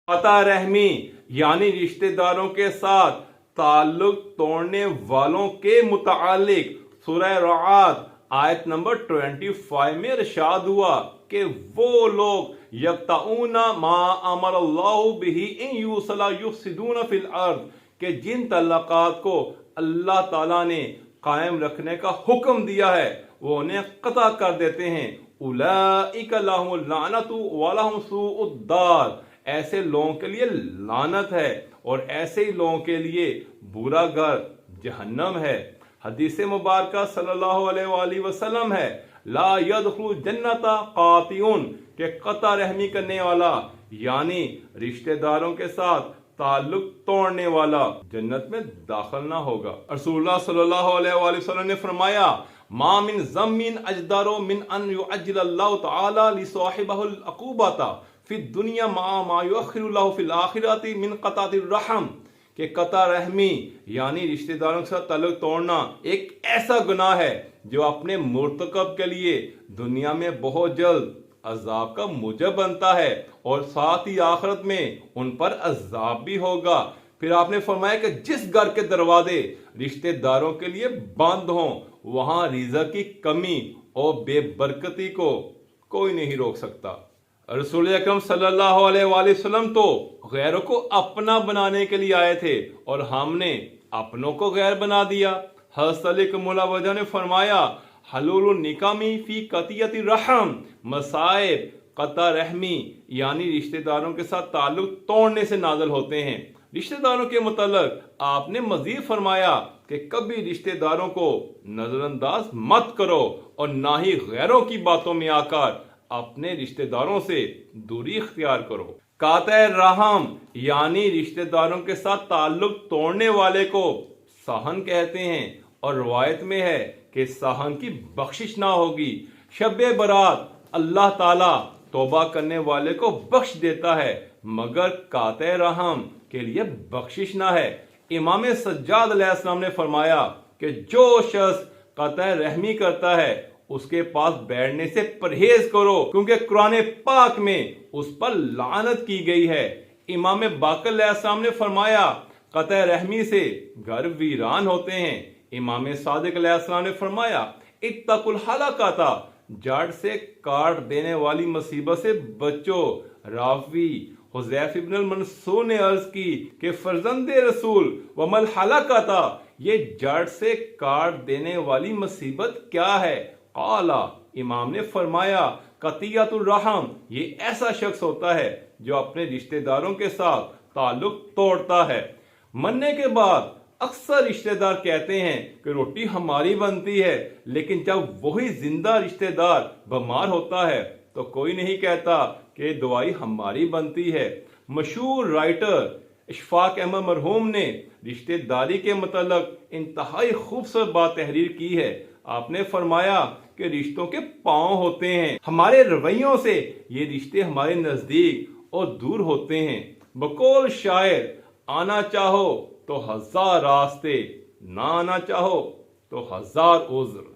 قطع رحمی یعنی رشتہ داروں کے ساتھ تعلق توڑنے والوں کے متعلق سورہ رعد آیت نمبر 25 میں ارشاد ہوا کہ وہ لوگ یقطعون ما امر اللہ بہ ان یوصل یفسدون فی الارض کہ جن تعلقات کو اللہ تعالیٰ نے قائم رکھنے کا حکم دیا ہے وہ انہیں قطع کر دیتے ہیں. اولئک لہم اللعنۃ ولہم سوء الدار، ایسے لوگوں کے لیے لعنت ہے اور ایسے ہی لوگوں کے لیے برا گھر جہنم ہے. حدیث مبارکہ صلی اللہ علیہ وآلہ وسلم ہے لا يدخل جنت قاطع کہ قطع رحمی کرنے والا یعنی رشتہ داروں کے ساتھ تعلق توڑنے والا جنت میں داخل نہ ہوگا. رسول اللہ صلی اللہ علیہ وآلہ وسلم نے فرمایا ما من ذنب اجدر من ان يعجل اللہ تعالی لصاحبہ العقوبۃ فی الدنیا مع ما یؤخر اللہ فی الآخرۃ من قطع الرحم کہ قطع رحمی یعنی رشتہ داروں کے ساتھ تعلق توڑنا ایک ایسا گناہ ہے جو اپنے مرتکب کے لیے دنیا میں بہت جلد عذاب کا موجب بنتا ہے اور ساتھ ہی آخرت میں ان پر عذاب بھی ہوگا. پھر آپ نے فرمایا کہ جس گھر کے دروازے رشتہ داروں کے لیے بند ہوں وہاں رزق کی کمی اور بے برکتی کو کوئی نہیں روک سکتا. رسول اکرم صلی اللہ علیہ وآلہ وسلم تو غیروں کو اپنا بنانے کے لیے آئے تھے اور ہم نے اپنوں کو غیر بنا دیا. حضرت علی کرم اللہ وجہ نے فرمایا حلول النکامی فی قطیعۃ الرحم، مصائب قطع رحمی یعنی رشتہ داروں کے ساتھ تعلق توڑنے سے نازل ہوتے ہیں. رشتہ داروں کے متعلق آپ نے مزید فرمایا کہ کبھی رشتہ داروں کو نظر انداز مت کرو اور نہ ہی غیروں کی باتوں میں آ کر اپنے رشتہ داروں سے دوری اختیار کرو. قاطع رحم یعنی رشتہ داروں کے ساتھ تعلق توڑنے والے کو سہن کہتے ہیں اور روایت میں ہے کہ سہن کی بخشش نہ ہوگی. شب برات اللہ تعالیٰ توبہ کرنے والے کو بخش دیتا ہے مگر قاطع رحم کے لیے بخشش نہ ہے. امام سجاد علیہ السلام نے فرمایا کہ جو شخص قطع رحمی کرتا ہے اس کے پاس بیٹھنے سے پرہیز کرو کیونکہ قرآن پاک میں اس پر لعنت کی گئی ہے. امام باقر علیہ السلام نے فرمایا قطع رحمی سے گھر ویران ہوتے ہیں. امام صادق علیہ السلام نے فرمایا اتقوا الحلقۃ، جڑ سے کاٹ دینے والی مصیبت سے بچو. راوی حذیفہ بن المنصور نے عرض کی کہ فرزند رسول وما الحلقۃ، یہ جڑ سے کاٹ دینے والی مصیبت کیا ہے؟ قال، امام نے فرمایا قطیعۃ الرحم، یہ ایسا شخص ہوتا ہے جو اپنے رشتہ داروں کے ساتھ تعلق توڑتا ہے. مرنے کے بعد اکثر رشتہ دار کہتے ہیں کہ روٹی ہماری بنتی ہے، لیکن جب وہی زندہ رشتہ دار بیمار ہوتا ہے تو کوئی نہیں کہتا کہ دوائی ہماری بنتی ہے. مشہور رائٹر اشفاق احمد مرحوم نے رشتہ داری کے متعلق انتہائی خوبصورت بات تحریر کی ہے. آپ نے فرمایا کہ رشتوں کے پاؤں ہوتے ہیں، ہمارے رویوں سے یہ رشتے ہمارے نزدیک اور دور ہوتے ہیں. بقول شاعر آنا چاہو تو ہزار راستے، نہ آنا چاہو تو ہزار عذر.